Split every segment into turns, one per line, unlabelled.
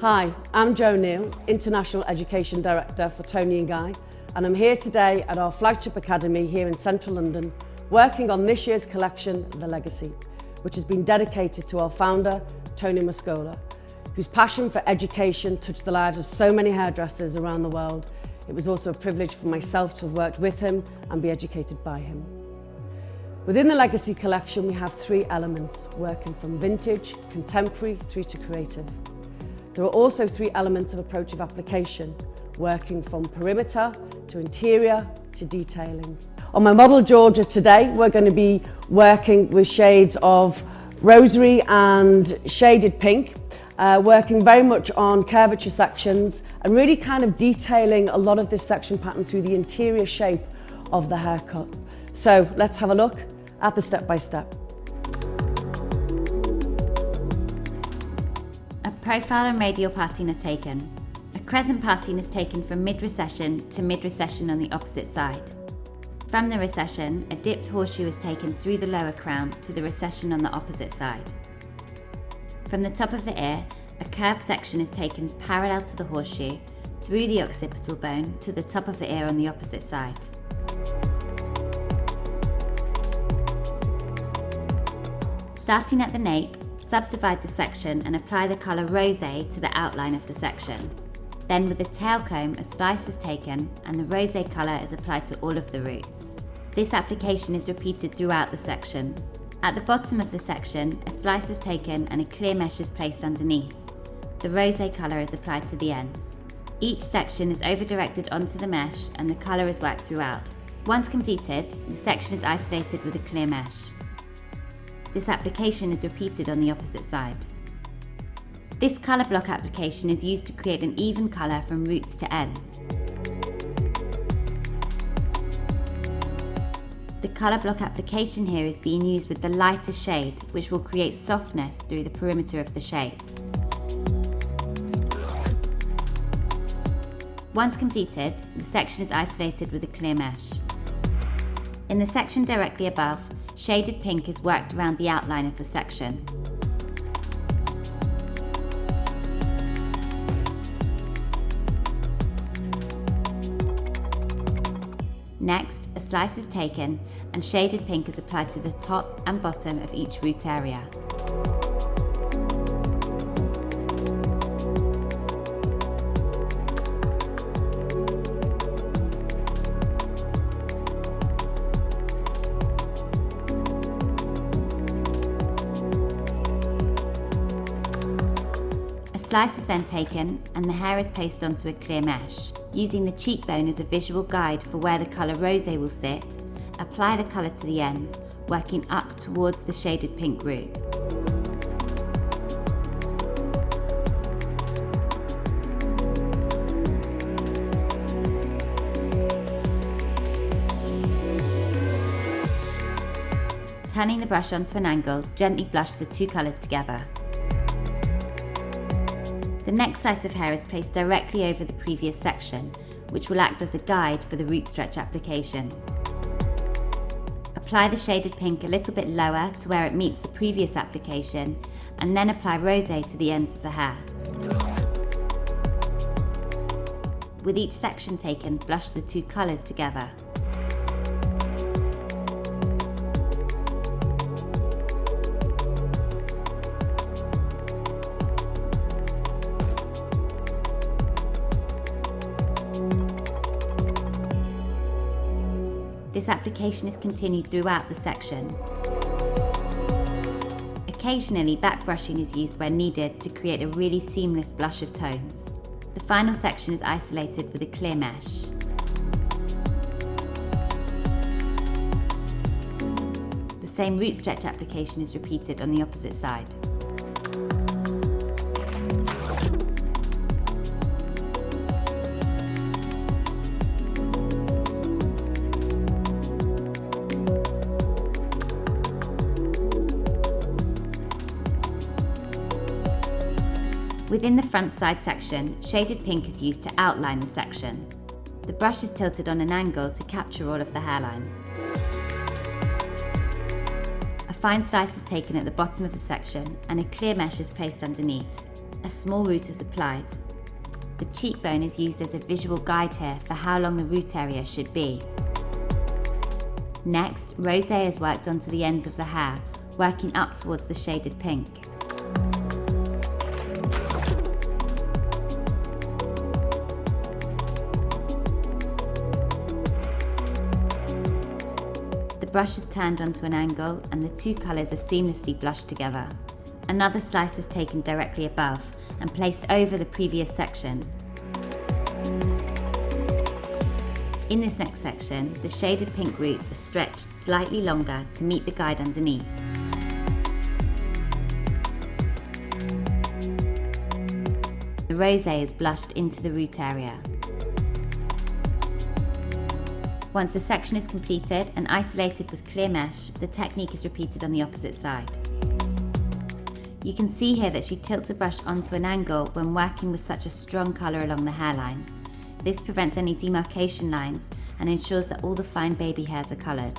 Hi, I'm Jo Neal, International Education Director for Tony & Guy, and I'm here today at our flagship academy here in central London, working on this year's collection, The Legacy, which has been dedicated to our founder, Tony Mascola, whose passion for education touched the lives of so many hairdressers around the world. It was also a privilege for myself to have worked with him and be educated by him. Within the Legacy collection, we have three elements, working from vintage, contemporary, through to creative. There are also three elements of approach of application, working from perimeter to interior to detailing. On my model Georgia today, we're going to be working with shades of rosary and shaded pink, working very much on curvature sections and really kind of detailing a lot of this section pattern through the interior shape of the haircut. So let's have a look at the step-by-step.
A profile and radial parting are taken. A crescent parting is taken from mid-recession to mid-recession on the opposite side. From the recession, a dipped horseshoe is taken through the lower crown to the recession on the opposite side. From the top of the ear, a curved section is taken parallel to the horseshoe, through the occipital bone to the top of the ear on the opposite side. Starting at the nape, subdivide the section and apply the colour rosé to the outline of the section. Then with a tail comb, a slice is taken and the rosé colour is applied to all of the roots. This application is repeated throughout the section. At the bottom of the section, a slice is taken and a clear mesh is placed underneath. The rosé colour is applied to the ends. Each section is over-directed onto the mesh and the colour is worked throughout. Once completed, the section is isolated with a clear mesh. This application is repeated on the opposite side. This colour block application is used to create an even colour from roots to ends. The colour block application here is being used with the lighter shade, which will create softness through the perimeter of the shape. Once completed, the section is isolated with a clear mesh. In the section directly above, shaded pink is worked around the outline of the section. Next, a slice is taken and shaded pink is applied to the top and bottom of each root area. A slice is then taken and the hair is placed onto a clear mesh. Using the cheekbone as a visual guide for where the colour rosé will sit, apply the colour to the ends, working up towards the shaded pink root. Turning the brush onto an angle, gently blush the two colours together. The next slice of hair is placed directly over the previous section, which will act as a guide for the root stretch application. Apply the shaded pink a little bit lower to where it meets the previous application, and then apply rosé to the ends of the hair. With each section taken, blush the two colours together. This application is continued throughout the section. Occasionally, back brushing is used where needed to create a really seamless blush of tones. The final section is isolated with a clear mesh. The same root stretch application is repeated on the opposite side. Within the front side section, shaded pink is used to outline the section. The brush is tilted on an angle to capture all of the hairline. A fine slice is taken at the bottom of the section and a clear mesh is placed underneath. A small root is applied. The cheekbone is used as a visual guide here for how long the root area should be. Next, rosé is worked onto the ends of the hair, working up towards the shaded pink. The brush is turned onto an angle and the two colours are seamlessly blushed together. Another slice is taken directly above and placed over the previous section. In this next section, the shaded pink roots are stretched slightly longer to meet the guide underneath. The rosé is blushed into the root area. Once the section is completed and isolated with clear mesh, the technique is repeated on the opposite side. You can see here that she tilts the brush onto an angle when working with such a strong colour along the hairline. This prevents any demarcation lines and ensures that all the fine baby hairs are coloured.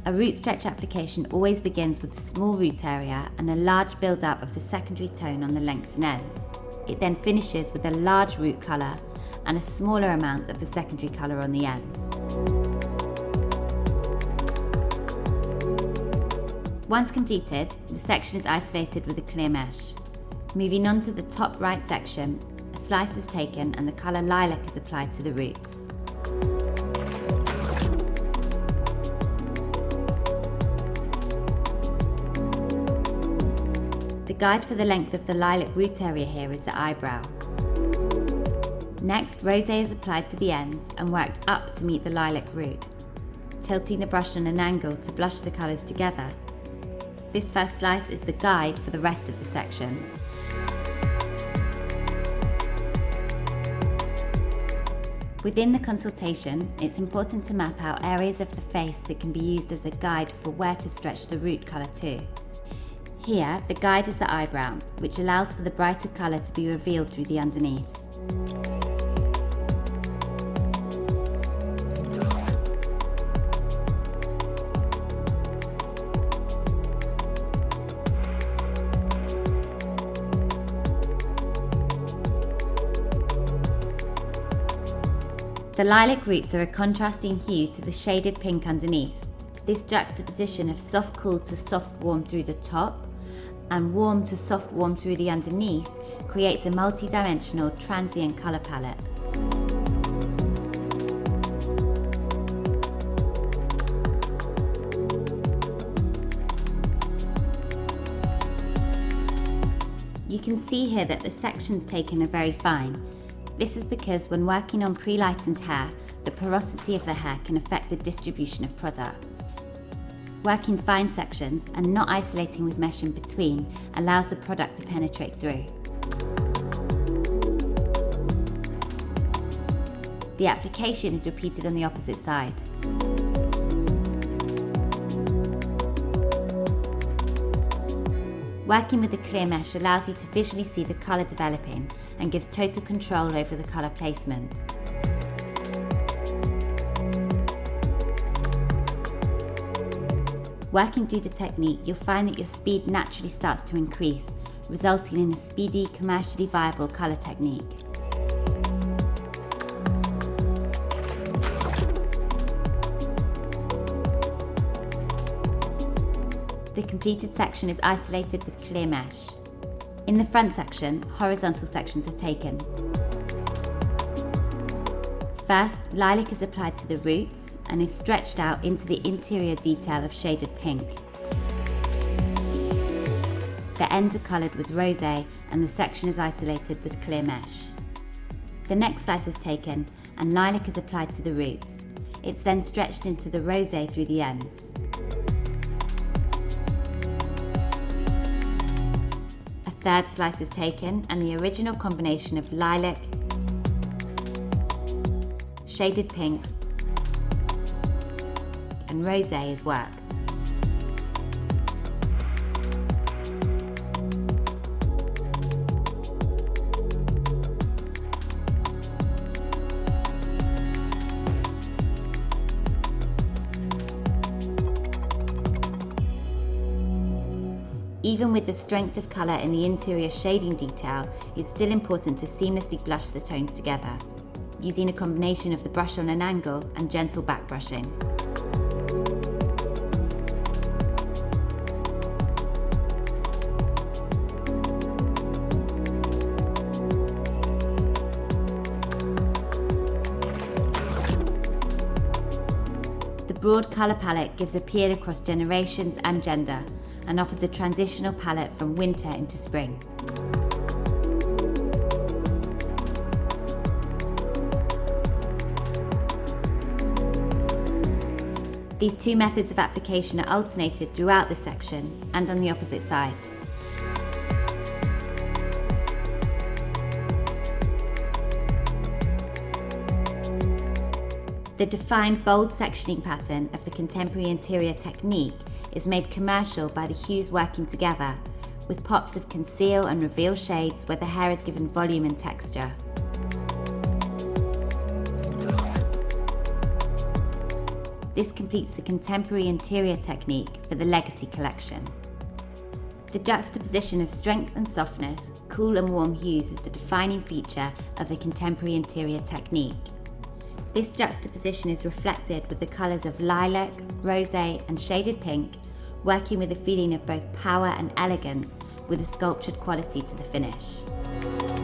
A root stretch application always begins with a small root area and a large build-up of the secondary tone on the lengths and ends. It then finishes with a large root colour and a smaller amount of the secondary colour on the ends. Once completed, the section is isolated with a clear mesh. Moving on to the top right section, a slice is taken and the colour lilac is applied to the roots. The guide for the length of the lilac root area here is the eyebrow. Next, rosé is applied to the ends and worked up to meet the lilac root, tilting the brush on an angle to blush the colours together. This first slice is the guide for the rest of the section. Within the consultation, it's important to map out areas of the face that can be used as a guide for where to stretch the root colour to. Here, the guide is the eyebrow, which allows for the brighter colour to be revealed through the underneath. The lilac roots are a contrasting hue to the shaded pink underneath. This juxtaposition of soft cool to soft warm through the top and warm to soft warm through the underneath creates a multi-dimensional transient colour palette. You can see here that the sections taken are very fine. This is because when working on pre-lightened hair, the porosity of the hair can affect the distribution of product. Working fine sections and not isolating with mesh in between allows the product to penetrate through. The application is repeated on the opposite side. Working with the clear mesh allows you to visually see the colour developing and gives total control over the colour placement. Working through the technique, you'll find that your speed naturally starts to increase, resulting in a speedy, commercially viable colour technique. The completed section is isolated with clear mesh. In the front section, horizontal sections are taken. First, lilac is applied to the roots and is stretched out into the interior detail of shaded pink. The ends are coloured with rosé and the section is isolated with clear mesh. The next slice is taken and lilac is applied to the roots. It's then stretched into the rosé through the ends. A third slice is taken and the original combination of lilac, shaded pink and rosé is worked. with the strength of colour in the interior shading detail, it's still important to seamlessly blush the tones together, using a combination of the brush on an angle and gentle back brushing. The broad colour palette gives appeal across generations and gender, and offers a transitional palette from winter into spring. These two methods of application are alternated throughout the section and on the opposite side. The defined bold sectioning pattern of the contemporary interior technique is made commercial by the hues working together, with pops of conceal and reveal shades where the hair is given volume and texture. This completes the contemporary interior technique for the Legacy collection. The juxtaposition of strength and softness, cool and warm hues is the defining feature of the contemporary interior technique. This juxtaposition is reflected with the colours of lilac, rosé and shaded pink, working with a feeling of both power and elegance with a sculptured quality to the finish.